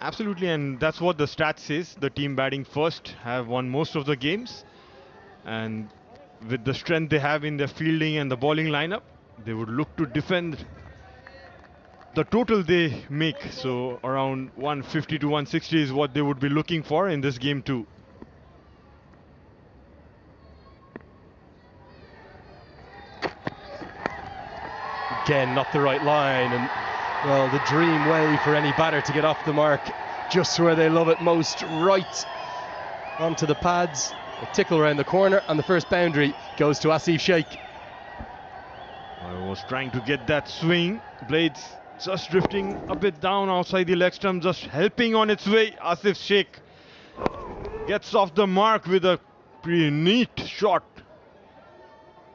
Absolutely, and that's what the stat says. The team batting first have won most of the games, and with the strength they have in their fielding and the bowling lineup, they would look to defend the total they make. So around 150 to 160 is what they would be looking for in this game too. Again, not the right line, and well, the dream way for any batter to get off the mark, just where they love it most, right onto the pads. A tickle around the corner, and the first boundary goes to Asif Sheikh. I was trying to get that swing. Blades just drifting a bit down outside the leg stump, just helping on its way. Asif Sheikh gets off the mark with a pretty neat shot.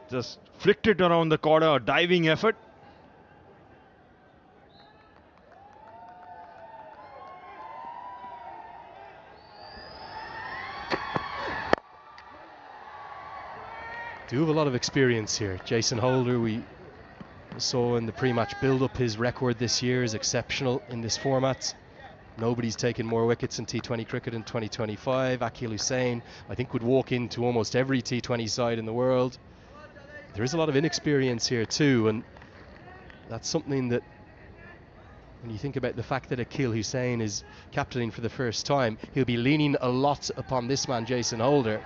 Just flicked it around the corner, a diving effort. Do have a lot of experience here. Jason Holder, we saw in the pre-match build-up, his record this year is exceptional in this format. Nobody's taken more wickets in T20 cricket in 2025. Akil Hussain, I think, would walk into almost every T20 side in the world. There is a lot of inexperience here too, and that's something that, when you think about the fact that Akil Hussain is captaining for the first time, he'll be leaning a lot upon this man, Jason Holder.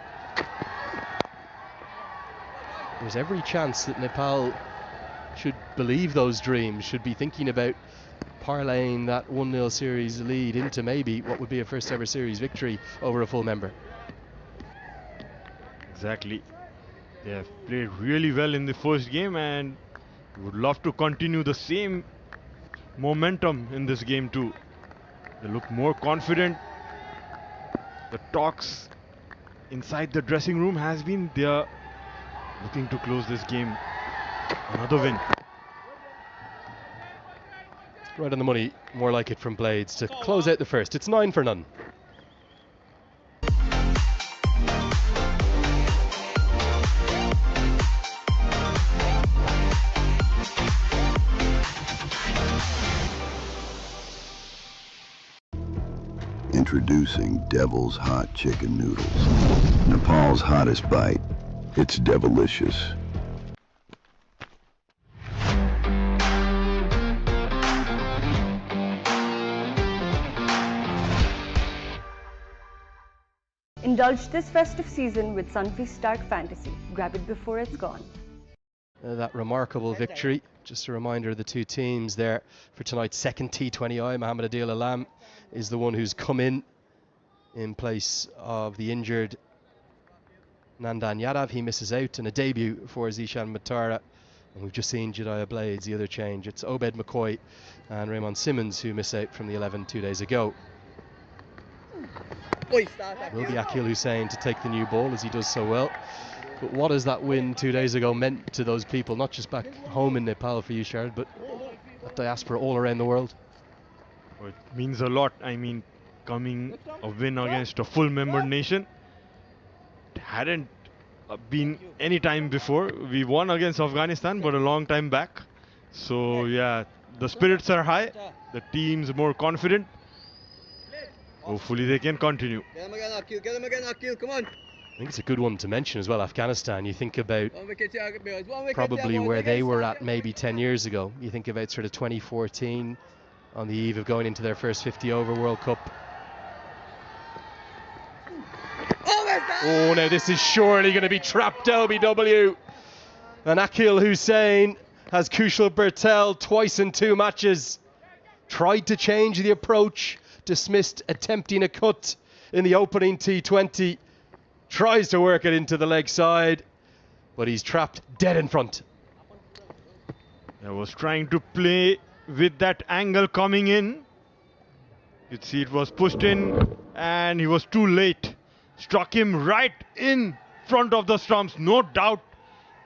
There's every chance that Nepal should believe those dreams, should be thinking about parlaying that 1-0 series lead into maybe what would be a first ever series victory over a full member. Exactly. They have played really well in the first game and would love to continue the same momentum in this game too. They look more confident. The talks inside the dressing room has been they are looking to close this game. Another win. Right on the money, more like it from Blades to close out the first. It's 9 for none. Introducing Devil's Hot Chicken Noodles. Nepal's hottest bite. It's devilicious. Indulge this festive season with Sunfeast Dark Fantasy. Grab it before it's gone. That remarkable victory. Just a reminder of the two teams there for tonight's second T20I. Mohamed Adil Alam is the one who's come in place of the injured Nandan Yadav. He misses out, and a debut for Zishan Matara. And we've just seen Jediah Blades, the other change. It's Obed McCoy and Raymond Simmons who miss out from the 11 2 days ago. Will be Akil Hussain to take the new ball, as he does so well. But what has that win 2 days ago meant to those people, not just back home in Nepal for you, Shard, but that diaspora all around the world? Well, it means a lot. I mean, coming a win against a full member nation. It hadn't been any time before. We won against Afghanistan, but a long time back. So yeah, the spirits are high. The team's more confident. Hopefully they can continue. Get him again, Akil. Get him again, Akil. Come on. I think it's a good one to mention as well, Afghanistan. You think about probably where they were at maybe 10 years ago. You think about sort of 2014, on the eve of going into their first 50-over World Cup. Oh, now this is surely going to be trapped LBW. And Akil Hussain has Kushal Bertel twice in 2 matches. Tried to change the approach, dismissed attempting a cut in the opening T20. Tries to work it into the leg side, but he's trapped dead in front. I was trying to play with that angle coming in. You'd see it was pushed in and he was too late. Struck him right in front of the stumps, no doubt,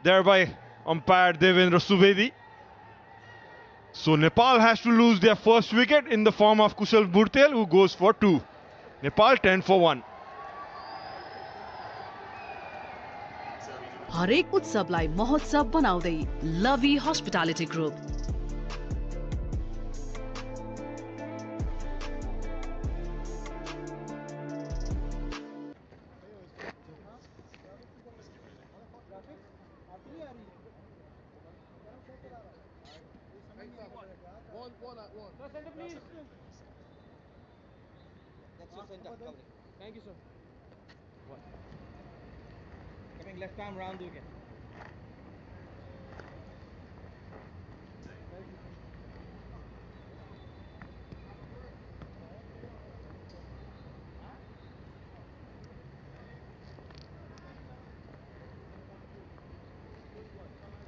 thereby umpire Devendra Subedi. So Nepal has to lose their first wicket in the form of Kushal Bertel, who goes for 2. Nepal 10 for 1. हरेक उत्सवलाई महोत्सव बनाउँदै लभी hospitality group Thank you, sir. What? Coming left arm round again.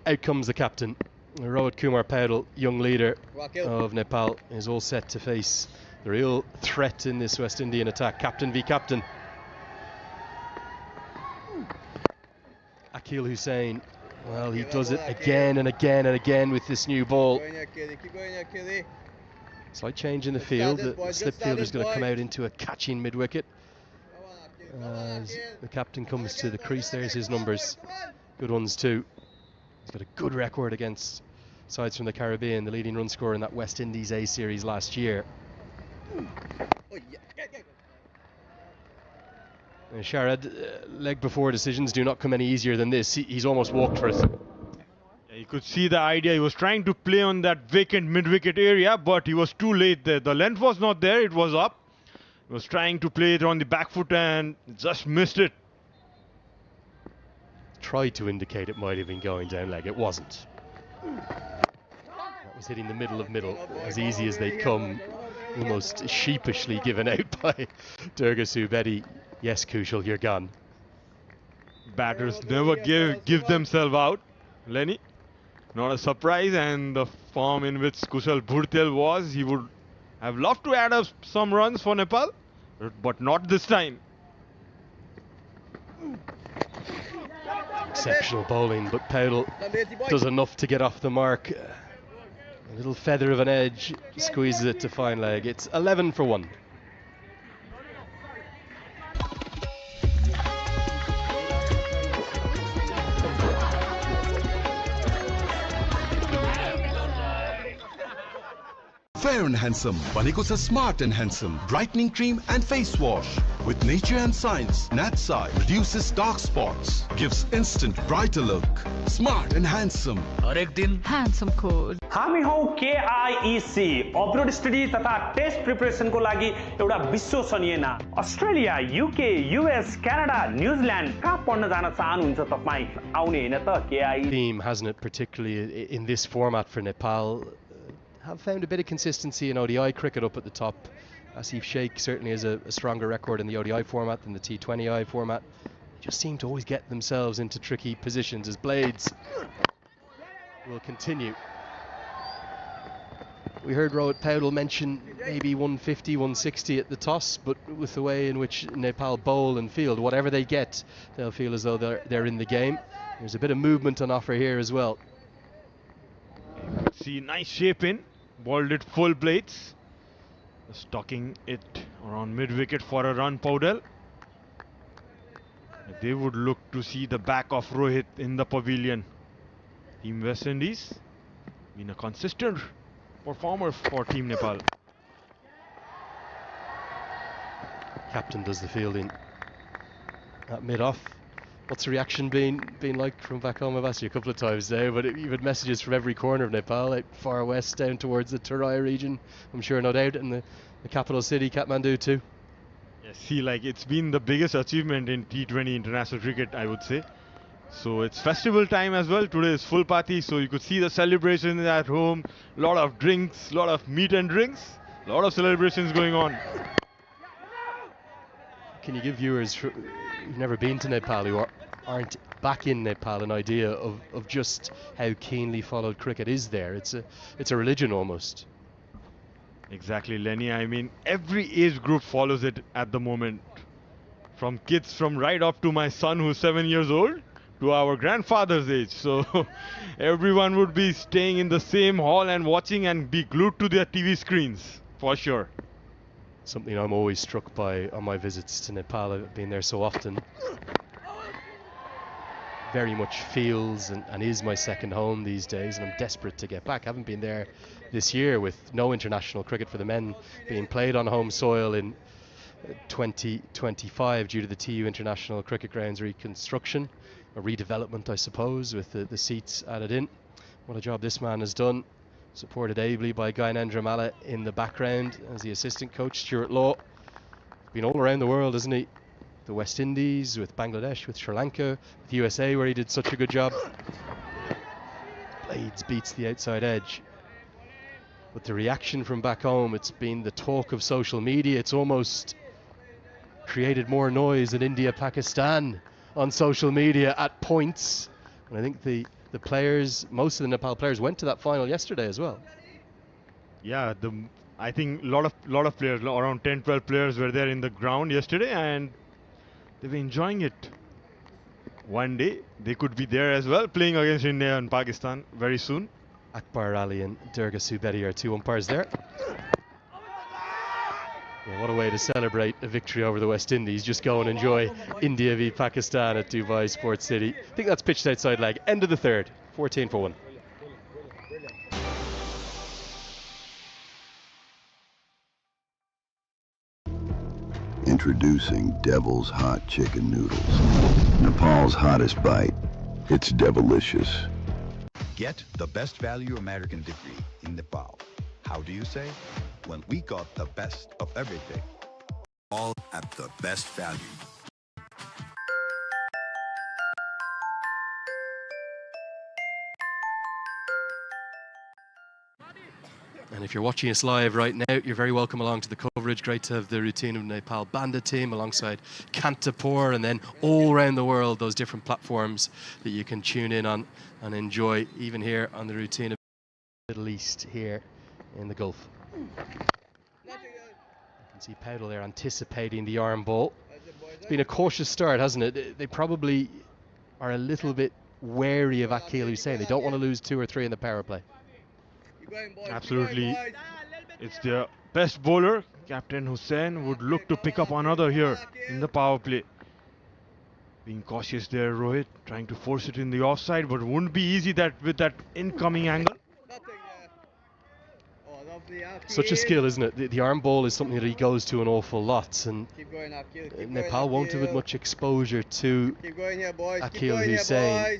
Out comes the captain. Rohit Kumar Paudel, young leader of Nepal, is all set to face the real threat in this West Indian attack. Captain v captain. Akil Hussain, well, he does it again and again and again with this new ball. Slight change in the field. The slip fielder is going to come out into a catching mid-wicket. As the captain comes to the crease, there's his numbers. Good ones too. He's got a good record against sides from the Caribbean, the leading run scorer in that West Indies A series last year. Sharad, leg before decisions do not come any easier than this. He's almost walked for it. Yeah, you could see the idea. He was trying to play on that vacant mid-wicket area, but he was too late there. The length was not there, it was up. He was trying to play it on the back foot and just missed it. Tried to indicate it might have been going down leg, it wasn't. That was hitting the middle of middle, as easy as they come, almost sheepishly given out by Durga Subedi. Yes, Kushal, you're gone. Batters never give themselves out, Lenny. Not a surprise, and the form in which Kushal Bhurtel was, he would have loved to add up some runs for Nepal, but not this time. Exceptional bowling, but Paudel does enough to get off the mark. A little feather of an edge, squeezes it to fine leg. It's 11 for 1. Fair and Handsome बनेको छ Smart and Handsome brightening cream and face wash with nature and science. Natsai reduces dark spots, gives instant brighter look. Smart and Handsome. हरेक दिन Handsome code. हामी हौ KIEC abroad study तथा test प्रिपरेसनको लागि एउटा विश्वसनीय नाम। Australia, UK, US, Canada, New Zealand कहाँ पढ्न जान चाहनुहुन्छ तपाई? आउने हैन त KIEC. Theme, hasn't it, particularly in this format for Nepal. Have found a bit of consistency in ODI cricket up at the top. Asif Sheikh certainly has a stronger record in the ODI format than the T20I format. They just seem to always get themselves into tricky positions as Blades will continue. We heard Rohit Paudel mention maybe 150, 160 at the toss, but with the way in which Nepal bowl and field, whatever they get, they'll feel as though they're in the game. There's a bit of movement on offer here as well. See, nice shape in. Balled it full Blades. Stalking it around mid-wicket for a run, Paudel. They would look to see the back of Rohit in the pavilion. Team West Indies been a consistent performer for Team Nepal. Captain does the fielding at mid-off. What's the reaction been like from back home? I've asked you a couple of times now, but you've had messages from every corner of Nepal, like far west down towards the Terai region, I'm sure, no doubt, and the capital city, Kathmandu too. Yeah, see, like it's been the biggest achievement in T20 international cricket, I would say. So it's festival time as well. Today is full party, so you could see the celebrations at home. A lot of drinks, a lot of meat and drinks, a lot of celebrations going on. Can you give viewers who've never been to Nepal, who aren't back in Nepal, an idea of just how keenly followed cricket is there? It's a religion almost. Exactly, Lenny. I mean, every age group follows it at the moment. From kids from right up to my son who's 7 years old to our grandfather's age. So everyone would be staying in the same hall and watching and be glued to their TV screens, for sure. Something I'm always struck by on my visits to Nepal. I've been there so often. Very much feels and is my second home these days, and I'm desperate to get back. I haven't been there this year with no international cricket for the men being played on home soil in 2025 due to the TU International Cricket Grounds reconstruction, or redevelopment I suppose, with the seats added in. What a job this man has done. Supported ably by Gyanendra Malla in the background as the assistant coach, Stuart Law. Been all around the world, hasn't he? The West Indies, with Bangladesh, with Sri Lanka, with USA, where he did such a good job. Blades beats the outside edge. But the reaction from back home, it's been the talk of social media. It's almost created more noise than India-Pakistan on social media at points. And I think the players, most of the Nepal players, went to that final yesterday as well. Yeah, I think a lot of players, around 10-12 players were there in the ground yesterday, and they were enjoying it. One day they could be there as well, playing against India and Pakistan very soon. Akbar Ali and Durga Subedi are two umpires there. Yeah, what a way to celebrate a victory over the West Indies. Just go and enjoy India v Pakistan at Dubai Sports City. I think that's pitched outside leg. End of the third. 14-1. Introducing Devil's Hot Chicken Noodles. Nepal's hottest bite. It's devilicious. Get the best value American degree in Nepal. How do you say? Well, we got the best of everything. All at the best value. And if you're watching us live right now, you're very welcome along to the coverage. Great to have the routine of Nepal Bandit team alongside Kantapur, and then all around the world, those different platforms that you can tune in on and enjoy, even here on the routine of the Middle East here in the Gulf. You can see Powell there anticipating the arm ball. It's been a cautious start, hasn't it? They probably are a little bit wary of Akil Hussain. They don't want to lose 2 or 3 in the power play. Absolutely. It's their best bowler. Captain Hussain would look to pick up another here in the power play. Being cautious there, Rohit, trying to force it in the offside, but it wouldn't be easy that with that incoming angle. Such a skill, isn't it? The arm ball is something that he goes to an awful lot, and Nepal won't have had much exposure to Akil Hussain.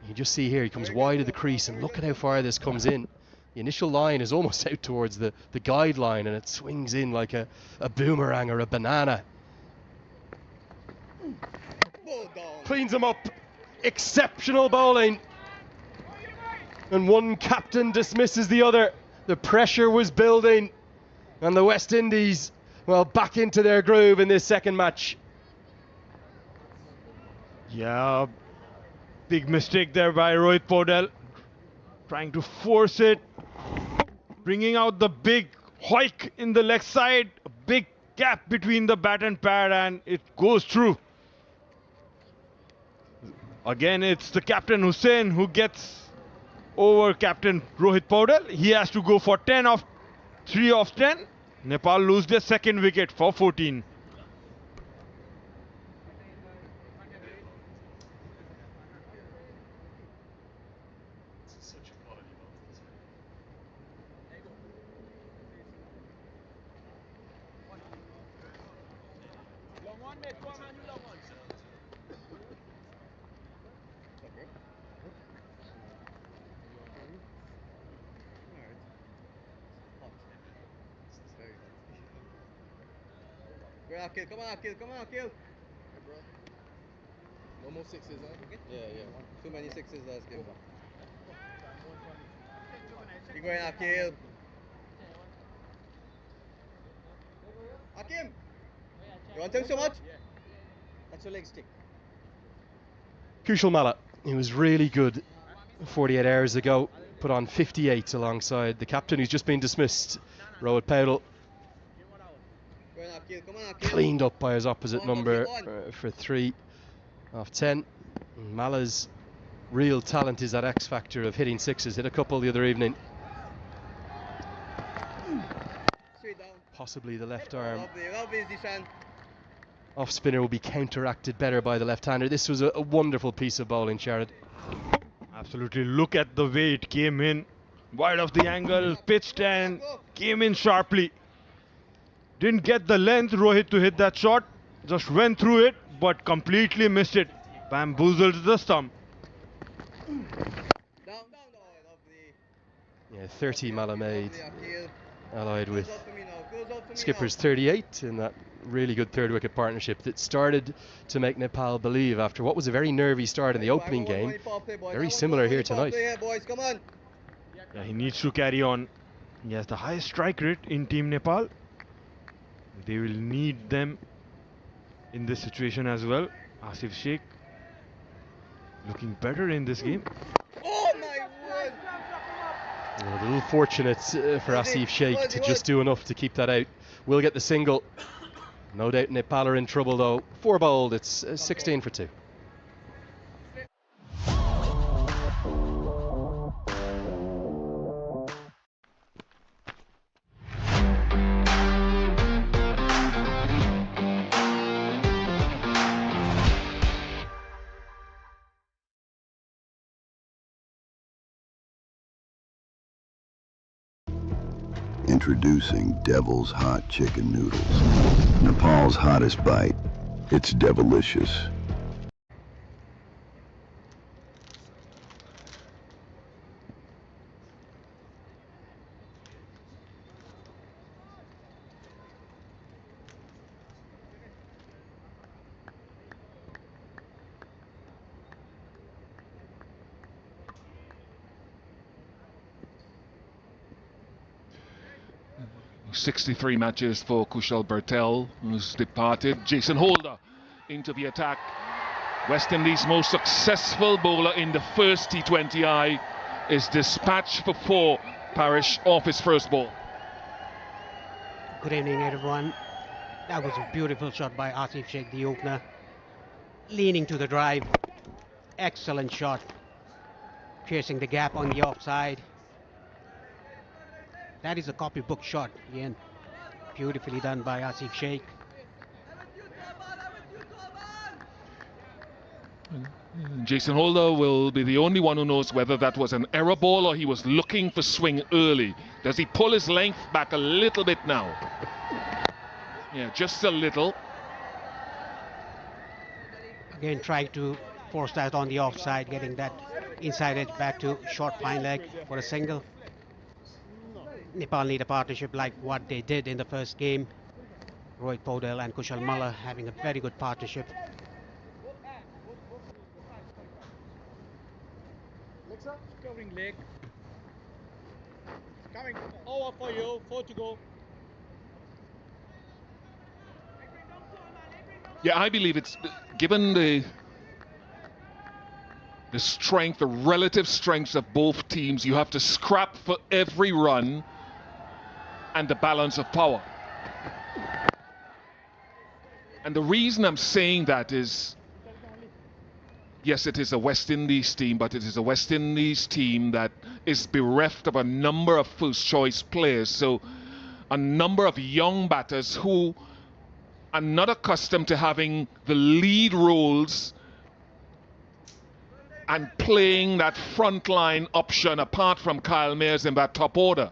You just see here, he comes wide of the crease, and look at how far this comes in. The initial line is almost out towards the guideline, and it swings in like a boomerang or a banana. Cleans him up. Exceptional bowling. And one captain dismisses the other. The pressure was building, and the West Indies, well, back into their groove in this second match. Yeah, big mistake there by Rohit Podel. Trying to force it. Bringing out the big hoik in the leg side. A big gap between the bat and pad, and it goes through. Again, it's the Captain Hussain who gets over Captain Rohit Podel. He has to go for 3 of 10. Nepal lose their second wicket for 14. Come on, Akil. No more sixes, huh? Yeah. Too many sixes last game. Keep going, Akil. Akim! You want to so much? That's your leg stick. Kushal Malla, he was really good 48 hours ago, put on 58 alongside the captain who's just been dismissed, Rohit Powell. Cleaned up by his opposite number for 3 of 10. Mala's real talent is that X factor of hitting sixes. Hit a couple the other evening. Possibly the left arm off spinner will be counteracted better by the left-hander. This was a wonderful piece of bowling, Sharad. Absolutely. Look at the way it came in. Wide of the angle, pitched and came in sharply. Didn't get the length, Rohit, to hit that shot. Just went through it, but completely missed it. Bamboozled the stump. Yeah, 30 Mala made, allied with skipper's 38 in that really good third wicket partnership that started to make Nepal believe after what was a very nervy start in the opening game. Very similar here tonight. Yeah, he needs to carry on. He has the highest strike rate in Team Nepal. They will need them in this situation as well. Asif Sheikh looking better in this game. Oh my word! A little fortunate for Asif Sheikh to just do enough to keep that out. Will get the single. No doubt Nepal are in trouble though. 4 bowled, it's 16 for 2. Introducing Devil's Hot Chicken Noodles. Nepal's hottest bite. It's devilicious. 63 matches for Kushal Bertel, who's departed. Jason Holder into the attack. West Indies' most successful bowler in the first T20I is dispatched for 4, Parish off his first ball. Good evening, everyone. That was a beautiful shot by Asif Sheikh, the opener. Leaning to the drive. Excellent shot. Piercing the gap on the offside. That is a copybook shot, again. Beautifully done by Asif Sheikh. Jason Holder will be the only one who knows whether that was an error ball or he was looking for swing early. Does he pull his length back a little bit now? Yeah, just a little. Again, trying to force that on the offside, getting that inside edge back to short fine leg for a single. Nepal need a partnership like what they did in the first game. Rohit Podel and Kushal Malla having a very good partnership. Legs up, covering leg. It's coming over for you, 4 to go. Yeah, I believe it's given the strength, the relative strengths of both teams, you have to scrap for every run and the balance of power. And the reason I'm saying that is, yes, it is a West Indies team, but it is a West Indies team that is bereft of a number of first choice players. So a number of young batters who are not accustomed to having the lead roles and playing that frontline option apart from Kyle Mayers in that top order.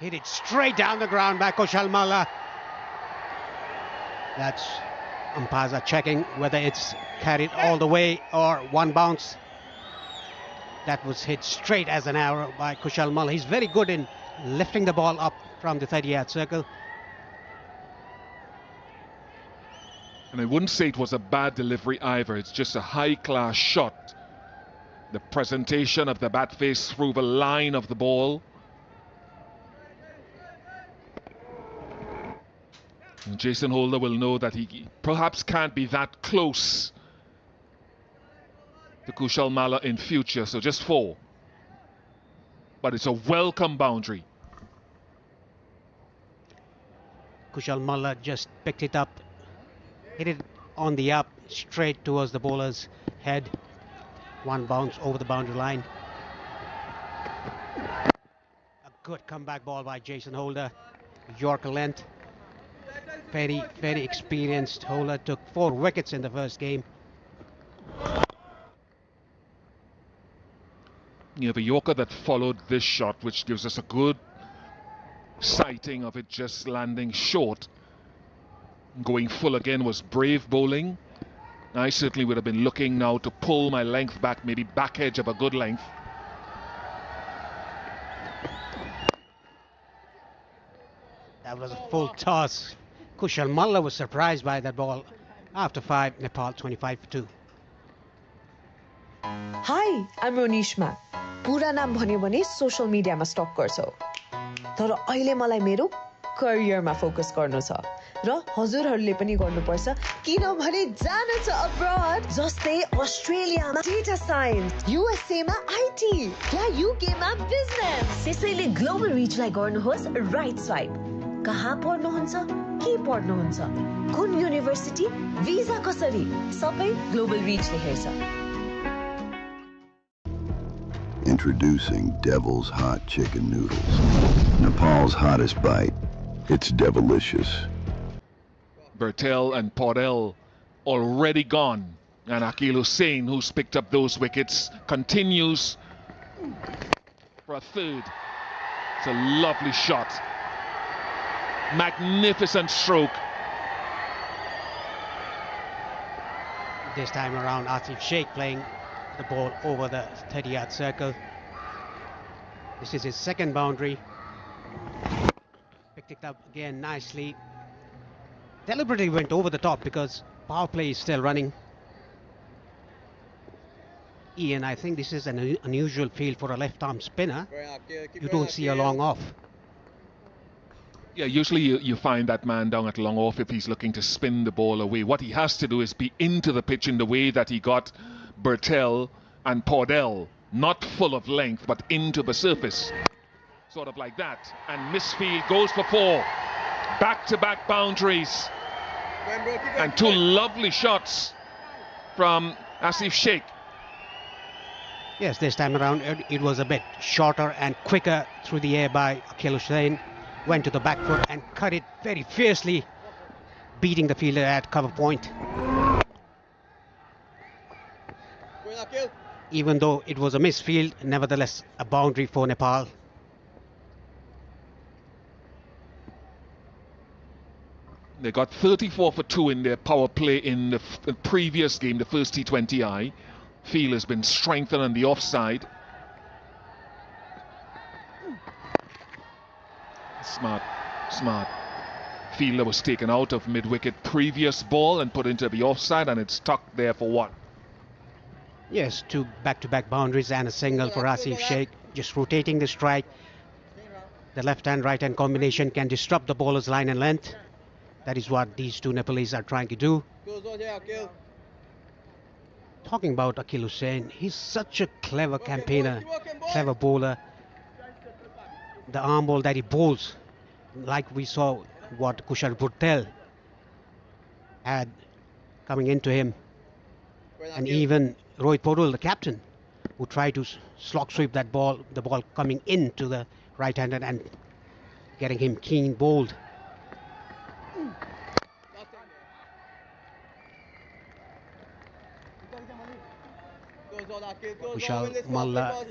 Hit it straight down the ground by Kushal Malla. That's umpires are checking whether it's carried all the way or one bounce. That was hit straight as an arrow by Kushal Malla. He's very good in lifting the ball up from the 30-yard circle. And I wouldn't say it was a bad delivery either. It's just a high-class shot. The presentation of the bat face through the line of the ball. And Jason Holder will know that he perhaps can't be that close to Kushal Malla in future, so just 4. But it's a welcome boundary. Kushal Malla just picked it up, hit it on the up, straight towards the bowler's head. One bounce over the boundary line. A good comeback ball by Jason Holder. Yorker length. Very, very experienced. Holder took 4 wickets in the first game. Yeah, the Yorker that followed this shot, which gives us a good sighting of it just landing short. Going full again was brave bowling. I certainly would have been looking now to pull my length back, maybe back edge of a good length. That was a full toss. Kushal Malla was surprised by that ball. After 5, Nepal 25 for 2. Hi, I'm Ronishma. Pura नाम भन्यो भने social मिडियामा stuck गर्छौ तर अहिले मलाई मेरो करियरमा focus गर्नु छ र हजुरहरूले पनि गर्नुपर्छ किनभने जान छ अब्रॉड जस्तै अस्ट्रेलियामा डेटा साइन्स युएसए मा आईटी या युके मा बिजनेस त्यसैले ग्लोबल रिचलाई गर्नुहोस् राइट स्वाइप कहाँ पढ्नुहुन्छ के पढ्नुहुन्छ कुन युनिभर्सिटी भिजा कसरी सबै ग्लोबल रिचले हेर्छ Introducing Devil's Hot Chicken Noodles. Nepal's hottest bite. It's devilicious. Bertel and Podell already gone. And Akil Hussain, who's picked up those wickets, continues for a third. It's a lovely shot. Magnificent stroke. This time around, Asif Sheikh playing the ball over the 30-yard circle. This is his second boundary. Picked it up again nicely. Deliberately went over the top because power play is still running. Ian, I think this is an unusual field for a left-arm spinner. You don't see a long off. Yeah, usually you find that man down at long off if he's looking to spin the ball away. What he has to do is be into the pitch in the way that he got Bertel and Podell, not full of length but into the surface, sort of like that, and misfield goes for 4. Back-to-back boundaries and 2 lovely shots from Asif Sheikh. Yes, this time around it was a bit shorter and quicker through the air by Akil Hussain. Went to the back foot and cut it very fiercely, beating the fielder at cover point. Even though it was a misfield, nevertheless a boundary for Nepal. They got 34 for 2 in their power play in the previous game, the first T20I. Field has been strengthened on the offside. Smart. Fielder was taken out of mid-wicket previous ball and put into the offside, and it's stuck there for 1. Yes, 2 back-to-back boundaries and a single for Asif Sheikh. Just rotating the strike. The left-hand, right-hand combination can disrupt the bowler's line and length. That is what these 2 Nepalese are trying to do. Talking about Akil Hussain, he's such a clever campaigner, clever bowler. The arm ball that he bowls, like we saw what Kushal Bertel had coming into him. And even Rohit Podol, the captain, who tried to slog sweep that ball, the ball coming into the right-hander and getting him keen bowled. Kushal Malla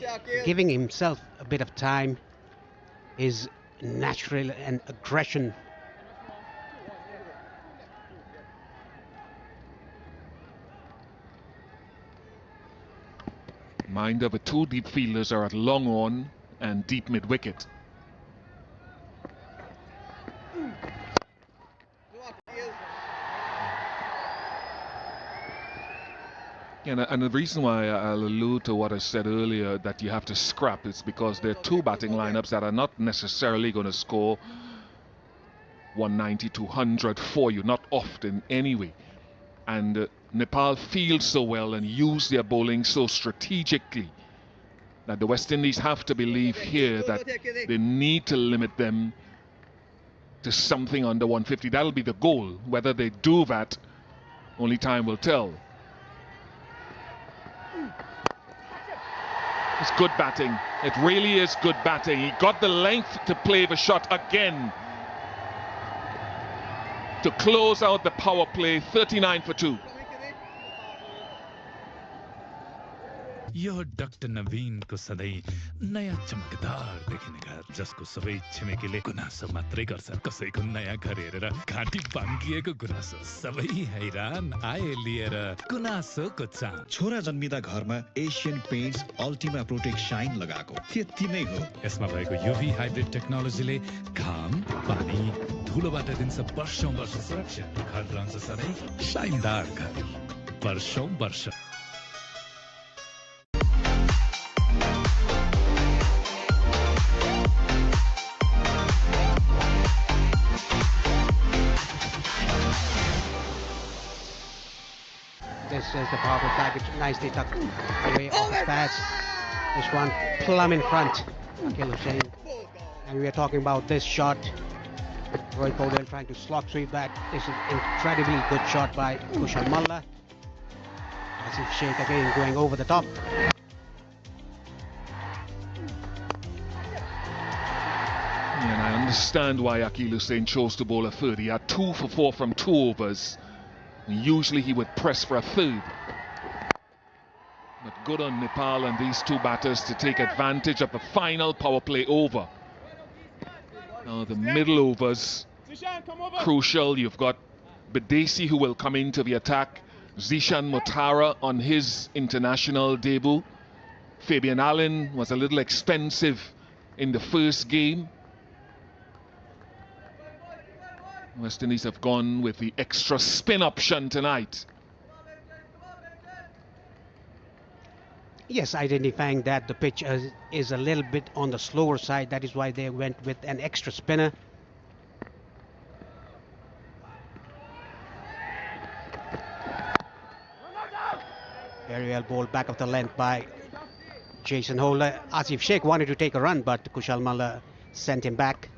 giving himself a bit of time, his natural and aggression. Mind of the 2 deep fielders are at long on and deep mid-wicket. And the reason why I'll allude to what I said earlier, that you have to scrap, is because there are 2 batting lineups that are not necessarily going to score 190, 200 for you, not often anyway. And Nepal fields so well and use their bowling so strategically that the West Indies have to believe here that they need to limit them to something under 150. That'll be the goal. Whether they do that, only time will tell. It's good batting. It really is good batting. He got the length to play the shot again to close out the power play. 39 for 2. Yo doctor नवीनको सधैँ नयाँ चमकदार देखिने घर जसको सबै छिमेकीले गुनासो मात्रै गर्छ कसैको नयाँ घर हेरेर घाँटी बाङ्गिएको गुनासो सबै हैरान आए लिएर गुनासोको चाम छोरा जन्मिदा घरमा Asian Paints Ultima Protect Shine लगाएको त्यति नै हो यसमा भएको युभी हाइब्रिड टेक्नोलोजीले घाम पानी धुलोबाट दिन्छ वर्षौं वर्ष सुरक्षा घर रहन्छ सधैँ शाइनदार घर वर्षौं वर्ष This is the power package, nicely tucked away off his pads. This one plumb in front, Akhil Hussain. And we are talking about this shot. Roy Powell trying to slog sweep that. This is incredibly good shot by Kushal Malla. Asif Sheikh again going over the top. And I understand why Akhil Hussain chose to bowl a third. He had 2 for 4 from 2 overs. Usually he would press for a third. But good on Nepal and these two batters to take advantage of the final power play over. Now the middle overs, crucial. You've got Badesi who will come into the attack. Zishan Motara on his international debut. Fabian Allen was a little expensive in the first game. West Indies have gone with the extra spin option tonight. Yes, identifying that the pitch is a little bit on the slower side. That is why they went with an extra spinner. Very well bowled back of the length by Jason Holder. Asif Sheikh wanted to take a run, but Kushal Malla sent him back.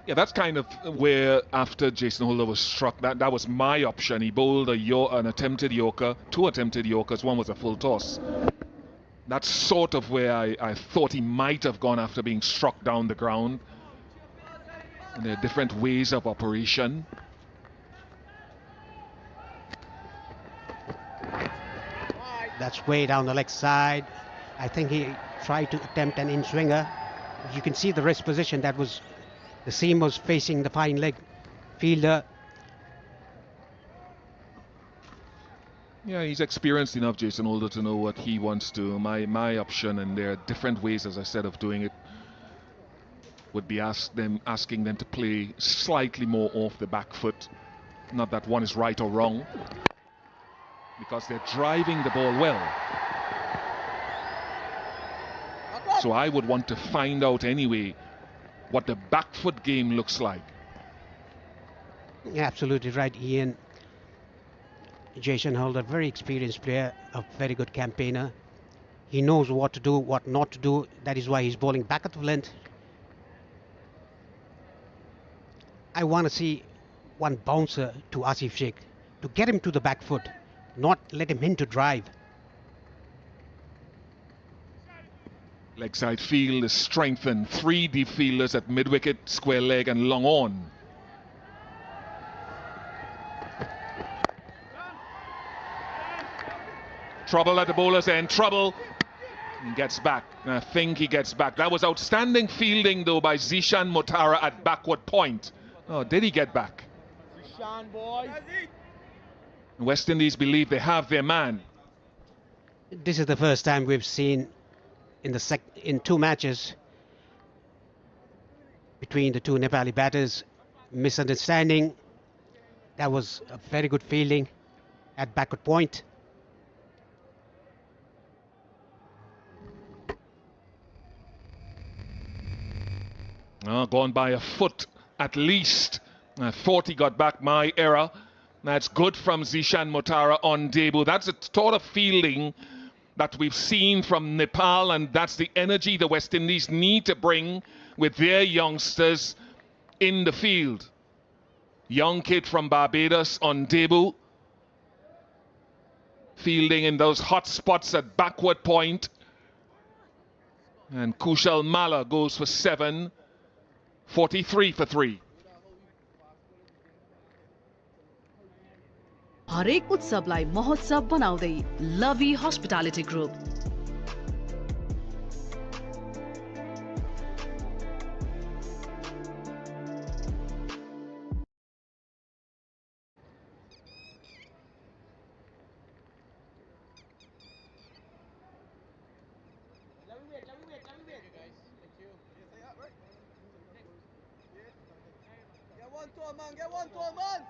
Yeah, that's kind of where, after Jason Holder was struck, that was my option. He bowled an attempted Yorker, 2 attempted Yorkers, 1 was a full toss. That's sort of where I thought he might have gone after being struck down the ground. And there are different ways of operation. That's way down the leg side. I think he tried to attempt an in-swinger. You can see the wrist position. That was, the seam was facing the fine leg fielder. Yeah, he's experienced enough, Jason Holder, to know what he wants to. My option, and there are different ways, as I said, of doing it, would be asking them to play slightly more off the back foot. Not that one is right or wrong, because they're driving the ball well. So I would want to find out anyway what the back foot game looks like. Yeah, absolutely right, Ian. Jason Holder, very experienced player, a very good campaigner. He knows what to do, what not to do. That is why he's bowling back at the length. I want to see one bouncer to Asif Sheikh to get him to the back foot, not let him in to drive. Leg side field is strengthened. 3 deep fielders at mid-wicket, square leg and long on. Trouble at the bowler's end, trouble. He gets back. I think he gets back. That was outstanding fielding though by Zishan Motara at backward point. Oh, did he get back? Zishan, boy. West Indies believe they have their man. This is the first time we've seen in 2 matches between the 2 Nepali batters misunderstanding. That was a very good fielding at backward point. Gone by a foot at least. I thought he got back, my error. That's good from Zishan Motara on debut. That's a sort of fielding that we've seen from Nepal, and that's the energy the West Indies need to bring with their youngsters in the field. Young kid from Barbados on debut, fielding in those hot spots at backward point. And Kushal Malla goes for 7, 43 for 3. हरेक उत्सवलाई महोत्सव बनाउँदै लभी hospitality group. Get one to a man!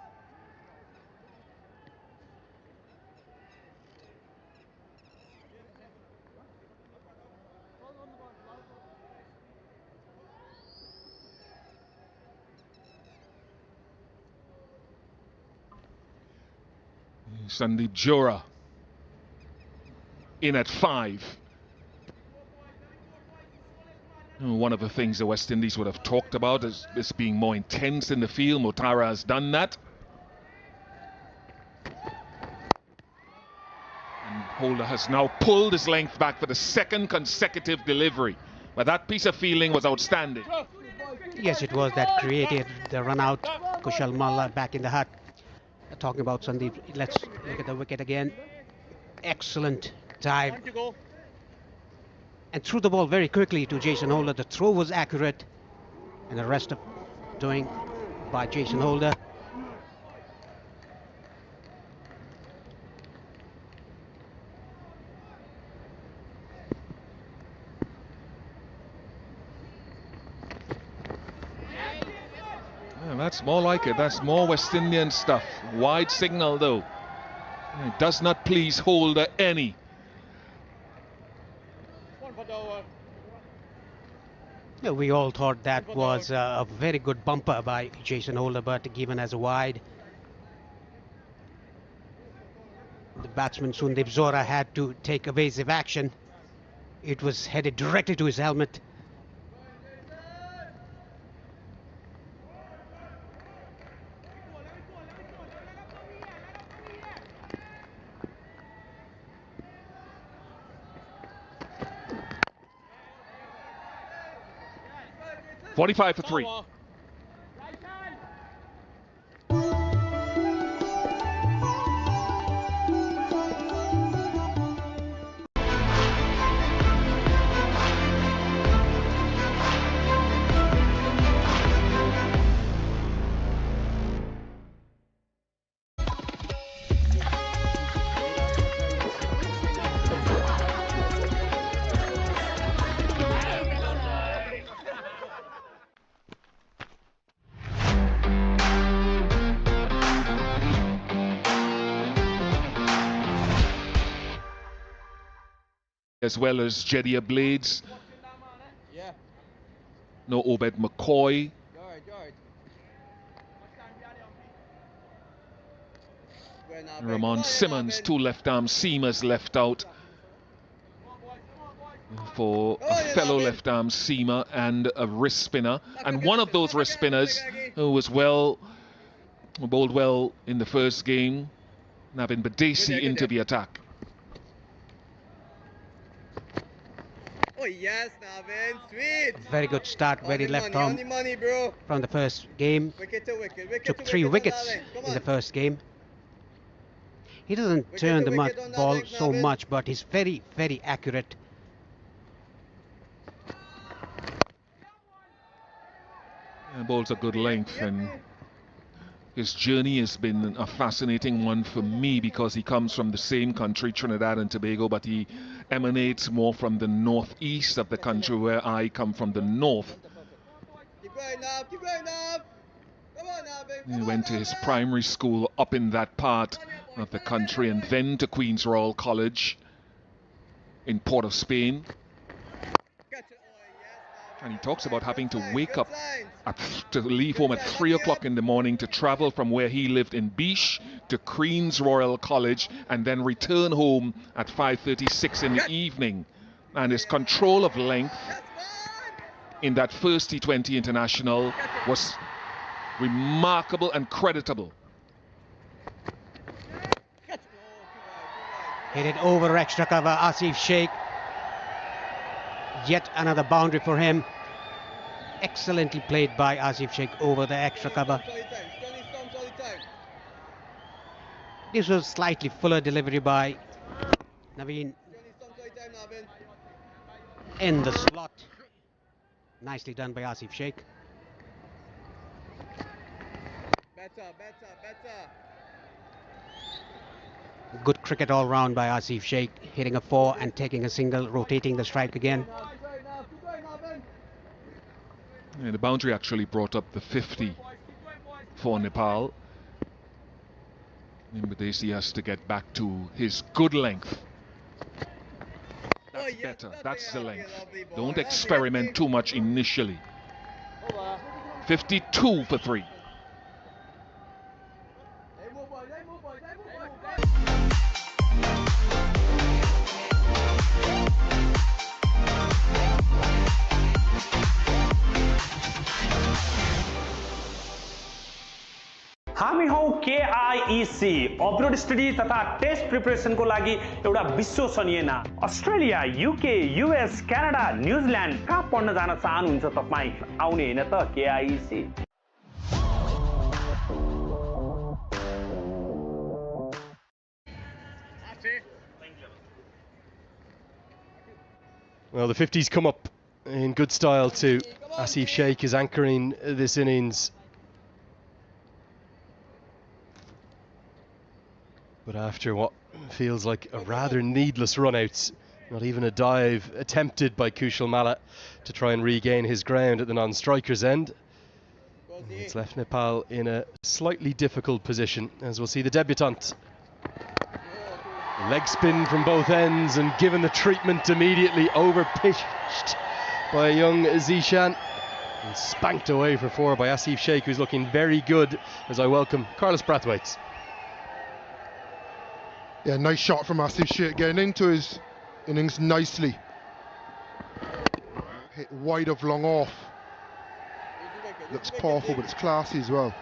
Sandeep Jora in at 5. One of the things the West Indies would have talked about is this being more intense in the field. Motara has done that. And Holder has now pulled his length back for the second consecutive delivery. But that piece of fielding was outstanding. Yes, it was that created the run out. Kushal Malla back in the hut. Talking about Sandeep, let's look at the wicket again. Excellent dive. And threw the ball very quickly to Jason Holder. The throw was accurate. And the rest of doing by Jason Holder. That's more like it. That's more West Indian stuff. Wide signal though. It does not please Holder any. Yeah, we all thought that was a very good bumper by Jason Holder, but given as a wide. The batsman Sundeep Zora had to take evasive action. It was headed directly to his helmet. .45 for 3. As well as Jediah Blades. No Obed McCoy. Ramon Simmons, 2 left-arm seamers left out for a fellow left-arm seamer and a wrist spinner. And one of those wrist spinners who was bowled well in the first game, Navin Badesi into the attack. Oh yes, Navin, sweet. Very good start, very left arm from the first game. Took 3 wickets in the first game. He doesn't turn the ball so much, but he's very, very accurate. Bowls a good length, and his journey has been a fascinating one for me because he comes from the same country, Trinidad and Tobago, but he emanates more from the northeast of the country, where I come from the north. Keep going up, keep going up. Come on, Navin. He went to his primary school up in that part of the country and then to Queen's Royal College in Port of Spain. And he talks about having to wake up, to leave home at 3 o'clock in the morning to travel from where he lived in Biche to Queen's Royal College and then return home at 5:36 in the evening. And his control of length in that first T20 international was remarkable and creditable. Hit it over extra cover, Asif Sheikh. Yet another boundary for him. Excellently played by Asif Sheikh over the extra cover. This was slightly fuller delivery by Naveen in the slot. Nicely done by Asif Sheikh. Better. Good cricket all round by Asif Sheikh, hitting a 4 and taking a single, rotating the strike again. And the boundary actually brought up the 50 for Nepal. And Mbadesi has to get back to his good length. That's better. That's the length. Don't experiment too much initially. 52 for 3. हामी हौ KIEC upload study तथा test preparation को लागि एउटा विश्वसनीय नाम। Australia, UK, US, Canada, New Zealand कहाँ पढ्न जान चाहनुहुन्छ तपाई? आउने हैन त KIEC। Well, the 50s come up in good style too. Asif Sheikh is anchoring this innings. But after what feels like a rather needless run-out, not even a dive attempted by Kushal Malla to try and regain his ground at the non-striker's end. It's left Nepal in a slightly difficult position, as we'll see the debutant. Leg spin from both ends and given the treatment immediately, over-pitched by young Zishan. And spanked away for 4 by Asif Sheikh, who's looking very good, as I welcome Carlos Brathwaite. Yeah, nice shot from Asif Sheikh, getting into his innings nicely. Hit wide of long off. Looks powerful, but it's classy as well.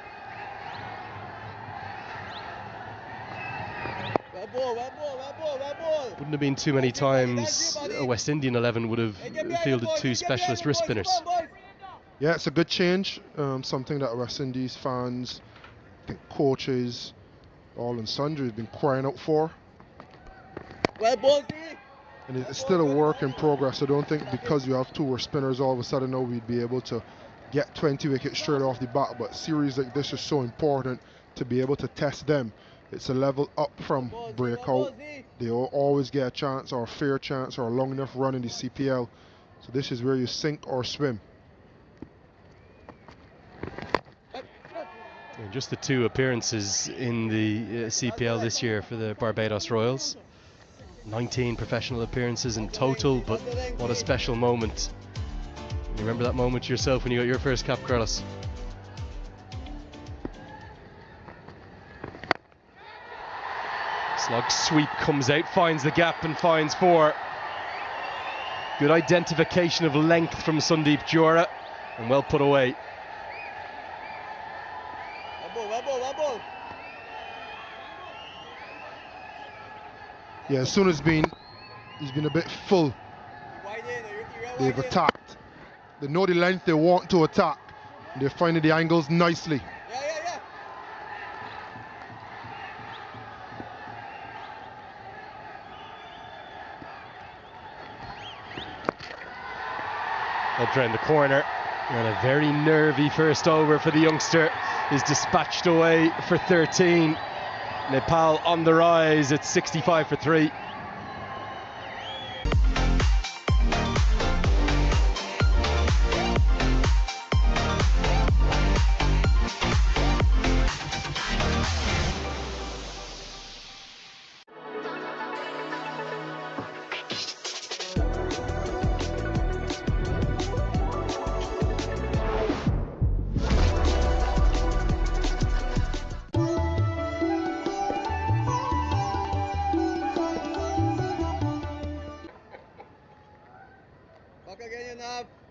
Wouldn't have been too many times a West Indian 11 would have fielded 2 specialist wrist spinners. Yeah, it's a good change. Something that West Indies fans, I think coaches, all and sundry have been crying out for. And it's still a work in progress. I don't think because you have 2 worst spinners all of a sudden now we'd be able to get 20 wickets straight off the bat, but series like this is so important to be able to test them. It's a level up from breakout. They always get a chance or a fair chance or a long enough run in the CPL. So this is where you sink or swim. And just the 2 appearances in the CPL this year for the Barbados Royals. 19 professional appearances in total, but what a special moment. You remember that moment yourself when you got your first cap, Carlos? Slug sweep comes out, finds the gap and finds 4. Good identification of length from Sandeep Jora and well put away. Yeah, as soon as he's been a bit full, they've attacked. They know the length they want to attack. They're finding the angles nicely. Up round the corner, and a very nervy first over for the youngster is dispatched away for 13. Nepal on the rise at 65 for 3.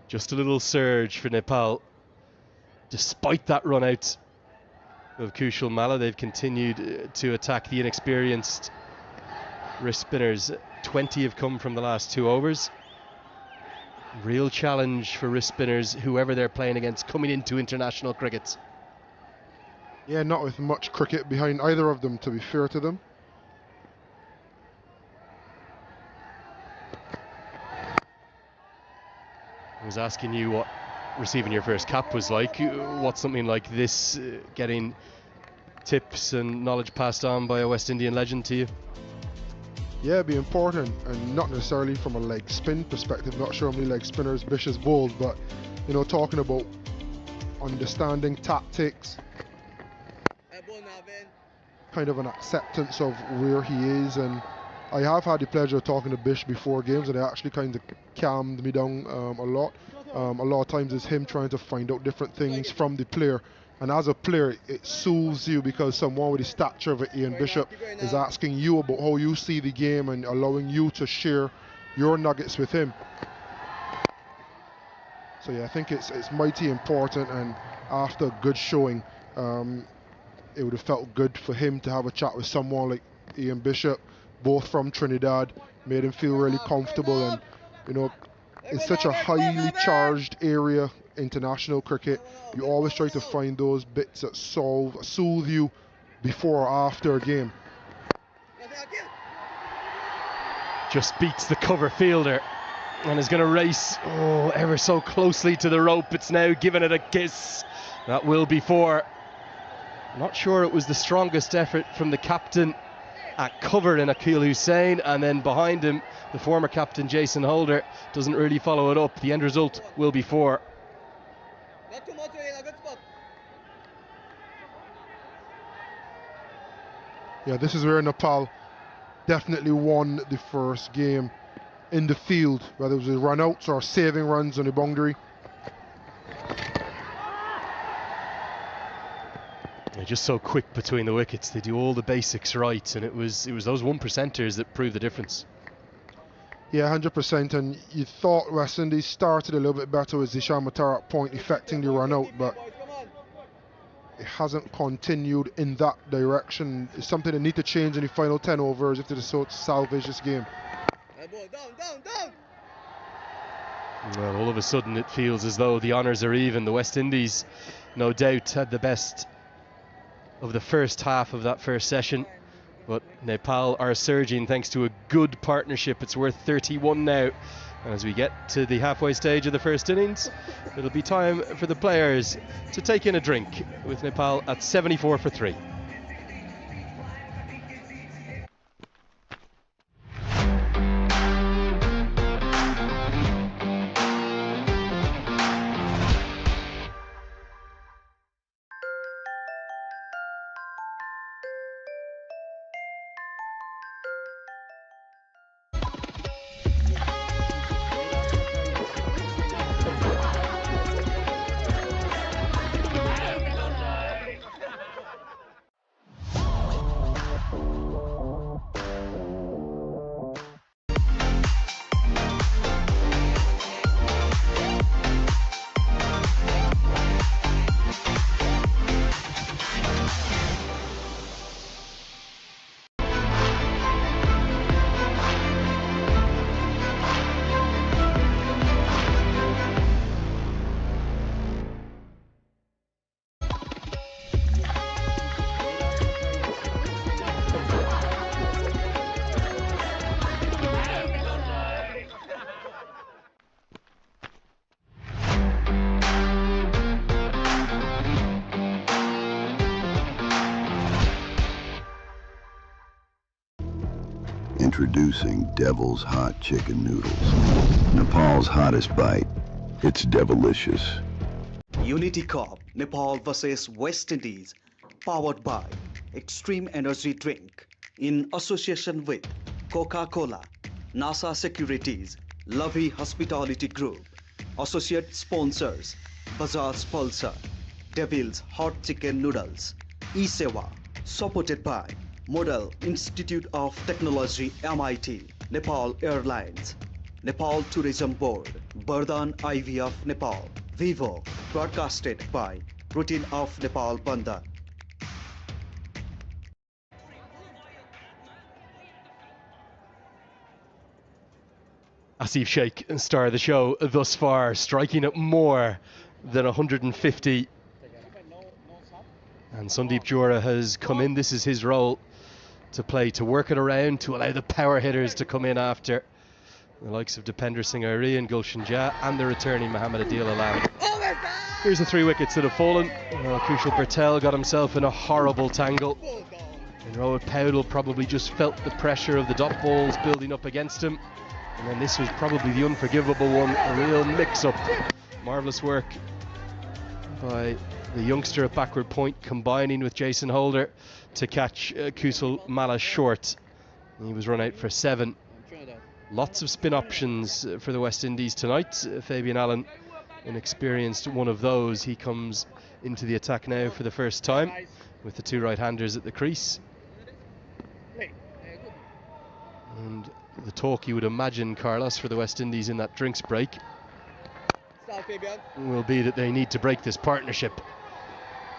Just a little surge for Nepal. Despite that run out of Kushal Malla, they've continued to attack the inexperienced wrist spinners. 20 have come from the last 2 overs. Real challenge for wrist spinners, whoever they're playing against, coming into international cricket. Yeah, not with much cricket behind either of them, to be fair to them. I was asking you what receiving your first cap was like. What's something like this, getting tips and knowledge passed on by a West Indian legend to you? Yeah, it'd be important, and not necessarily from a leg spin perspective. Not sure how many leg spinners Bish has bowled, but you know, talking about understanding tactics, kind of an acceptance of where he is. And I have had the pleasure of talking to Bish before games, and it actually kind of calmed me down a lot. A lot of times it's him trying to find out different things from the player, and as a player it soothes you because someone with the stature of Ian Bishop is asking you about how you see the game and allowing you to share your nuggets with him. So yeah, I think it's mighty important, and after a good showing, it would have felt good for him to have a chat with someone like Ian Bishop, both from Trinidad, made him feel really comfortable. And you know, in such a highly charged area, international cricket, you always try to find those bits that soothe you before or after a game. Just beats the cover fielder and is going to race ever so closely to the rope. It's now giving it a kiss. That will be four. Not sure it was the strongest effort from the captain at cover in Akhil Hussain, and then behind him the former captain Jason Holder doesn't really follow it up. The end result will be four. Yeah, this is where Nepal definitely won the first game in the field, whether it was the run-outs or saving runs on the boundary. They're just so quick between the wickets. They do all the basics right, and it was those 1%ers that proved the difference. Yeah, 100%. And you thought West Indies started a little bit better with Zishan Matara at point effecting the run out, but it hasn't continued in that direction. It's something they need to change in the final 10 overs if they decide to salvage this game. Well, all of a sudden it feels as though the honours are even. The West Indies, no doubt, had the best of the first half of that first session, but Nepal are surging thanks to a good partnership. It's worth 31 now, and as we get to the halfway stage of the first innings, it'll be time for the players to take in a drink, with Nepal at 74 for 3. Introducing Devil's Hot Chicken Noodles. Nepal's hottest bite. It's devilicious. Unity Cup, Nepal vs West Indies, powered by Extreme Energy Drink, in association with Coca-Cola, NASA Securities, Lovey Hospitality Group, associate sponsors, Bajaj Pulsar, Devil's Hot Chicken Noodles, E-Sewa, supported by Model Institute of Technology MIT, Nepal Airlines, Nepal Tourism Board, Bardhan IVF Nepal, Vivo, broadcasted by Routine of Nepal Bandhan. Asif Sheikh, star of the show thus far, striking at more than 150. And Sandeep Jura has come in. This is his role, to play, to work it around, to allow the power hitters to come in after. The likes of Dipender Singh Airi and Gulshan Jha, and the returning Mohammad Adil Alam. Here's the 3 wickets that have fallen. Kushal Patel got himself in a horrible tangle. And Rohit Powdell probably just felt the pressure of the dot balls building up against him. And then this was probably the unforgivable one, a real mix-up. Marvellous work by the youngster at backward point, combining with Jason Holder to catch Kusal Mala short. He was run out for 7. Lots of spin options for the West Indies tonight. Fabian Allen, an experienced one of those. He comes into the attack now for the first time with the 2 right-handers at the crease. And the talk, you would imagine, Carlos, for the West Indies in that drinks break will be that they need to break this partnership,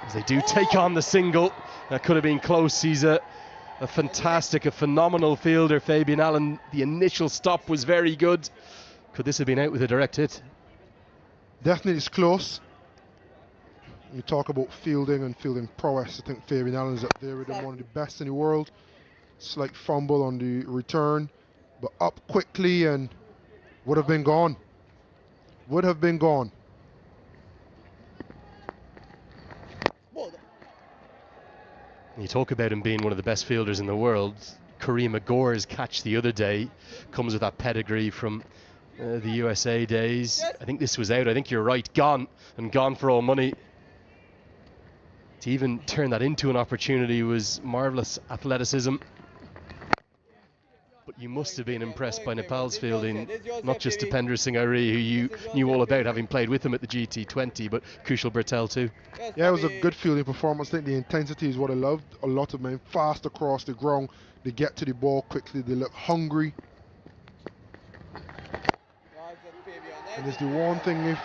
as they do take on the single. That could have been close. He's a phenomenal fielder, Fabian Allen. The initial stop was very good. Could this have been out with a direct hit? Definitely it's close. You talk about fielding and fielding prowess. I think Fabian Allen is up there with him, one of the best in the world. Slight fumble on the return, but up quickly and would have been gone. Would have been gone. You talk about him being one of the best fielders in the world. Kareem Agor's catch the other day comes with that pedigree from the USA days. I think this was out. I think you're right. Gone, and gone for all money. To even turn that into an opportunity was marvellous athleticism. But you must have been impressed by Nepal's fielding, not just Dipender Singh Airi, who you knew all about, having played with him at the GT20, but Kushal Patel too. Yeah, it was a good fielding performance. I think the intensity is what I loved. A lot of men fast across the ground. They get to the ball quickly. They look hungry. And it's the one thing, if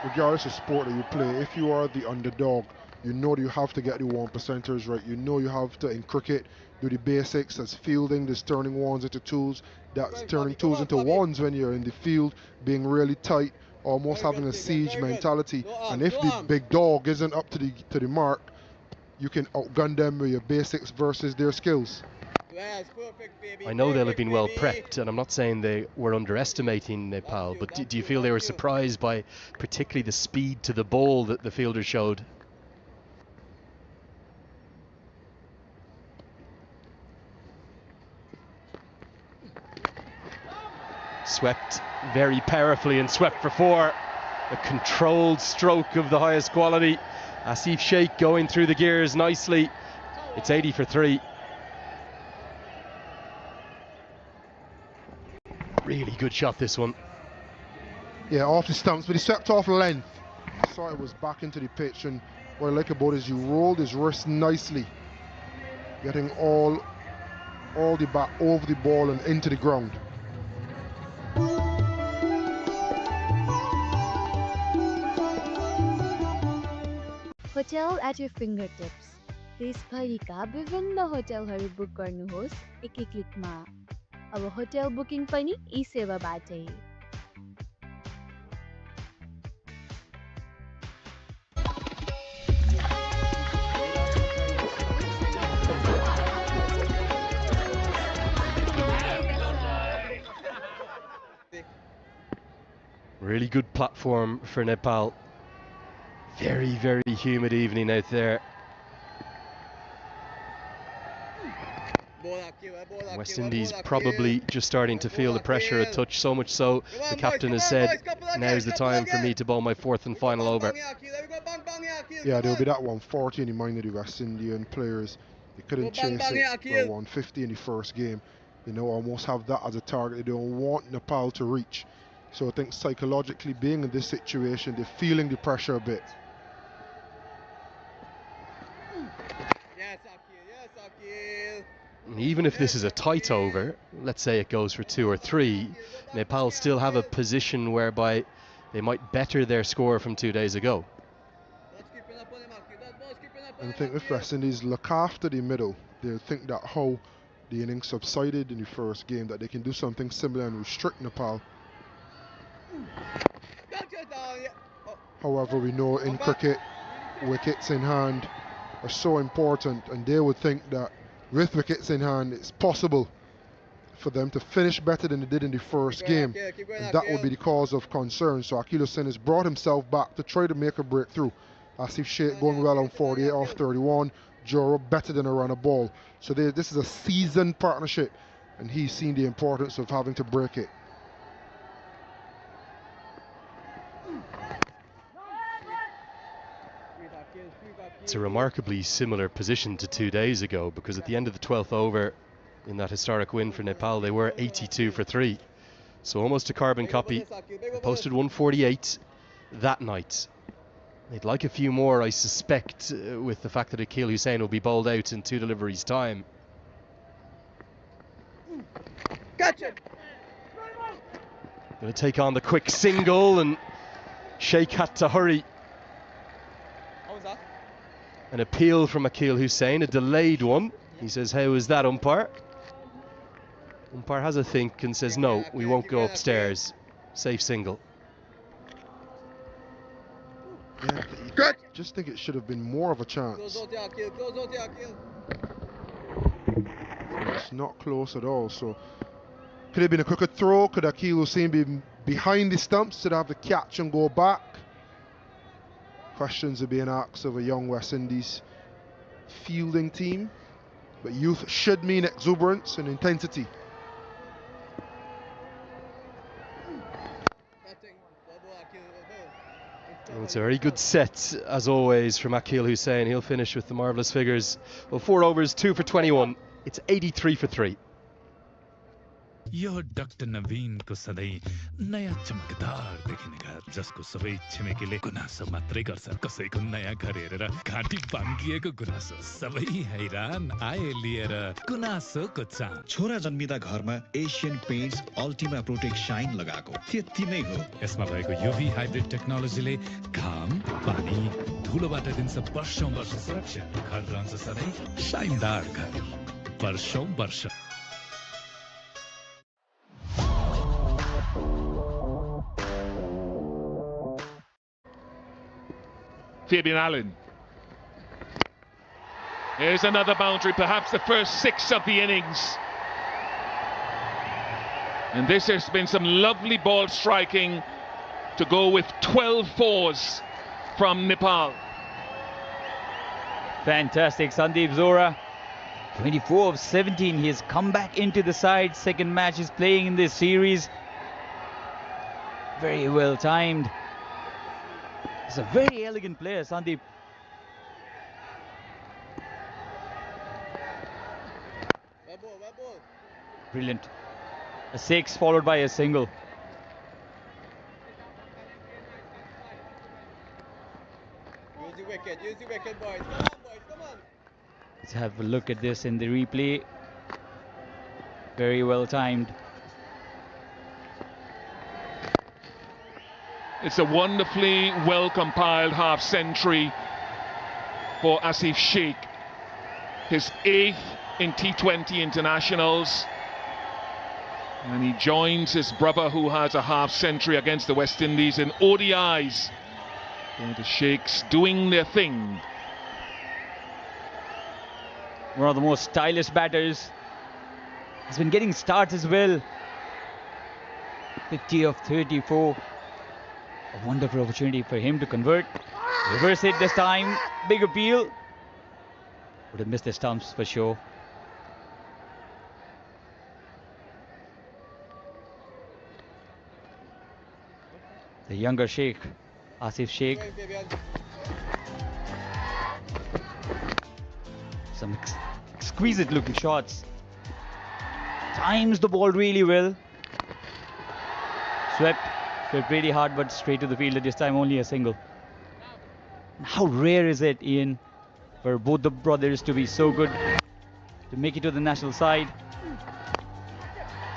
regardless of sport that you play, if you are the underdog, you know that you have to get the 1%ers right. You know you have to, in cricket, do the basics. That's fielding, that's turning ones into twos, that's turning twos into ones when you're in the field, being really tight, almost having a siege mentality. And if the big dog isn't up to the mark, you can outgun them with your basics versus their skills. I know they'll have been well prepped, and I'm not saying they were underestimating Nepal, but do you feel they were surprised by particularly the speed to the ball that the fielders showed? Swept very powerfully and swept for 4. A controlled stroke of the highest quality. Asif Sheikh going through the gears nicely. It's 80 for 3. Really good shot, this one. Yeah, off the stumps, but he swept off length. I saw it was back into the pitch, and what I like about it is he rolled his wrist nicely, getting all the bat over the ball and into the ground. Hotel at your fingertips. देशभरिका विभिन्न होटलहरू book गर्नुहोस् एकै क्लिकमा। अब hotel booking पनि ई सेवाबाटै। Really good platform for Nepal. Very, very humid evening out there. West Indies probably just starting to feel the pressure a touch, so much so the captain has said, now's the time for me to bowl my 4th and final over. Yeah, there'll be that 140 in the mind of the West Indian players. They couldn't chase it for 150 in the first game. They know almost have that as a target. They don't want Nepal to reach. So I think psychologically, being in this situation, they're feeling the pressure a bit. Even if this is a tight over, let's say it goes for 2 or 3, Nepal still have a position whereby they might better their score from 2 days ago. And I think if West Indies look after the middle, they'll think that how the innings subsided in the first game, that they can do something similar and restrict Nepal. However, we know in cricket, wickets in hand, are so important, and they would think that with wickets in hand, it's possible for them to finish better than they did in the first game, and that would be the cause of concern. So Akil Hussain has brought himself back to try to make a breakthrough. Asif Sheikh going well on 48 off 31, Joro better than a runner ball. So this is a seasoned partnership, and he's seen the importance of having to break it. It's a remarkably similar position to 2 days ago, because at the end of the 12th over in that historic win for Nepal, they were 82 for 3. So almost a carbon copy. They posted 148 that night. They'd like a few more, I suspect, with the fact that Akil Hussain will be bowled out in 2 deliveries' time. Gotcha. Going to take on the quick single, and Sheikh had to hurry. What was that? An appeal from Akil Hussain, a delayed one. He says, how is that, umpire? Umpire has a think and says, no, we won't go upstairs. Safe single. Yeah, just think it should have been more of a chance. It's not close at all, so could it have been a quicker throw? Could Akil Hussain be behind the stumps to have the catch and go back? Questions are being asked of a young West Indies fielding team, but youth should mean exuberance and intensity. Well, it's a very good set, as always, from Akil Hussain. He'll finish with the marvellous figures. Well, 4 overs, 2 for 21. It's 83 for 3. Yo doctor नवीन को सधैँ नयाँ चमकदार देखिनेका जसको सबै छिमेकीले गुनासो मात्रै गर्छ कसैको नयाँ घर हेरेर घाँटी बाङ्गिएको गुनासो सबै हैरान आए लिएर गुनासोको चाम छोरा जन्मिदा घरमा Asian Paints Ultima Protect Shine लगाएको त्यति नै हो यसमा भएको युभी हाइब्रिड टेक्नोलोजीले घाम पानी धुलोबाट दिन्छ वर्षौं वर्ष सुरक्षा घर रहन्छ सधैँ शाइनदार घर वर्षौं वर्ष Fabian Allen. Here's another boundary, perhaps the first 6 of the innings. And this has been some lovely ball striking to go with 12 fours from Nepal. Fantastic. Sandeep Zohra, 24 of 17. He has come back into the side. Second match he's playing in this series. Very well timed. He's a very elegant player, Sandeep. Brilliant. A 6 followed by a single. Use the wicket, boys. Come on, boys, come on. Let's have a look at this in the replay. Very well timed. It's a wonderfully well-compiled half-century for Asif Sheikh. His 8th in T20 internationals. And he joins his brother who has a half-century against the West Indies in ODIs. And the Sheikhs doing their thing. One of the most stylish batters. He's been getting starts as well. 50 of 34. A wonderful opportunity for him to convert. Reverse it this time. Big appeal. Would have missed the stumps for sure. The younger Sheikh, Asif Sheikh. Some exquisite looking shots. Times the ball really well. Swept really hard, but straight to the field. At this time only a single. How rare is it, Ian, for both the brothers to be so good, to make it to the national side?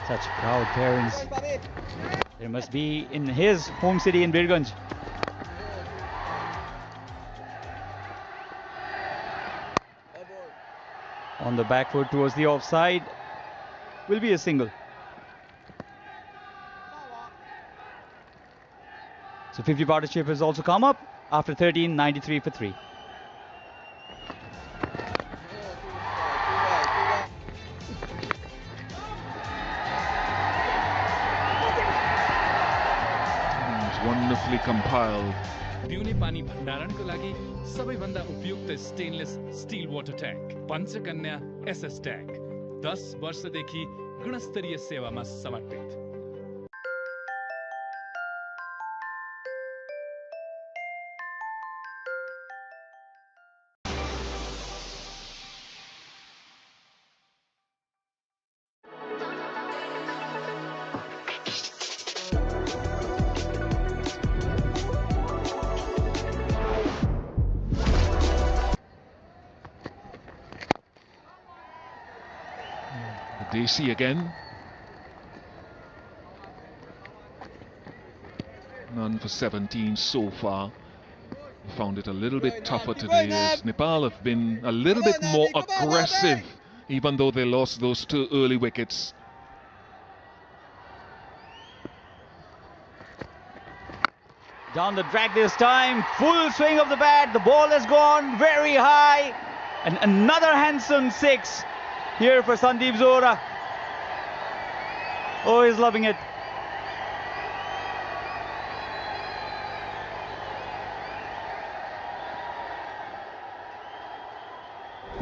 Such proud parents. There must be in his home city in Birganj. On the back foot towards the offside. Will be a single. So 50 partnership has also come up after 13, 93 for 3. compiled. पिउने पानी भण्डारणको लागि सबैभन्दा उपयुक्त stainless steel water tank Panchakanya SS tank 10 वर्षदेखि गुणस्तरीय सेवामा समर्पित। Desi again. None for 17 so far. Found it a little bit tougher today as Nepal have been a little bit more aggressive, even though they lost those 2 early wickets. Down the track this time, full swing of the bat, the ball has gone very high, and another handsome 6 here for Sandeep Zohra. Oh, he's loving it.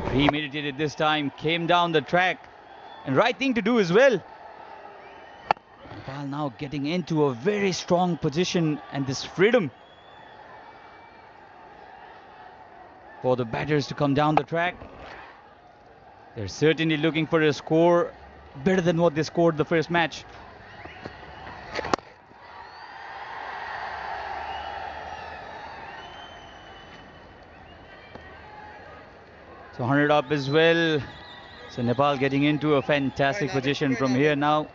Premeditated this time, came down the track, and right thing to do as well. Nepal now getting into a very strong position, and this freedom for the batters to come down the track. They're certainly looking for a score better than what they scored the first match. So 100 up as well. So Nepal getting into a fantastic position from here now.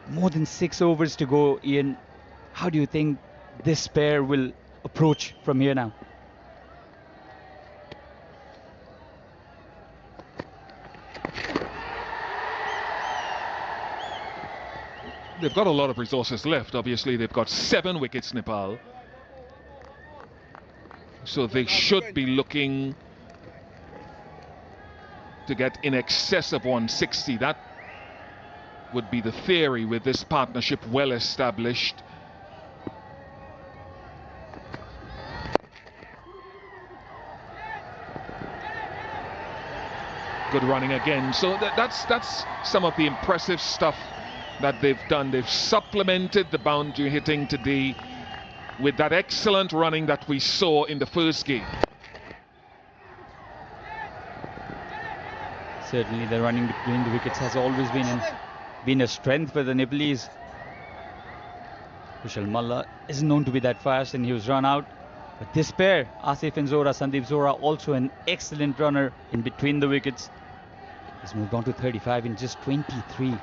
More than 6 overs to go, Ian. How do you think this pair will approach from here now? They've got a lot of resources left. Obviously, they've got 7 wickets, Nepal. So they should be looking to get in excess of 160. That would be the theory with this partnership well established. Good running again. So that's some of the impressive stuff that they've done. They've supplemented the boundary hitting today with that excellent running that we saw in the first game. Certainly the running between the wickets has always been a strength for the Nepalese. Kushal Malla isn't known to be that fast, and he was run out. But this pair, Asif and Zohra, Sandeep Zohra, also an excellent runner in between the wickets. He's moved on to 35 in just 23.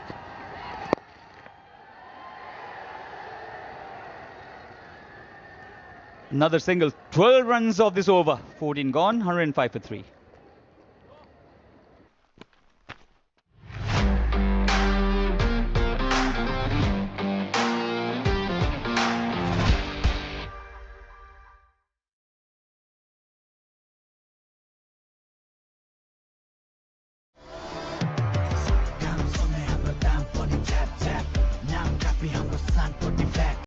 Another single, 12 runs of this over, 14 gone, 105 for 3. हाम्रो दाम पनि च्याप च्याप नाम copy हाम्रो सान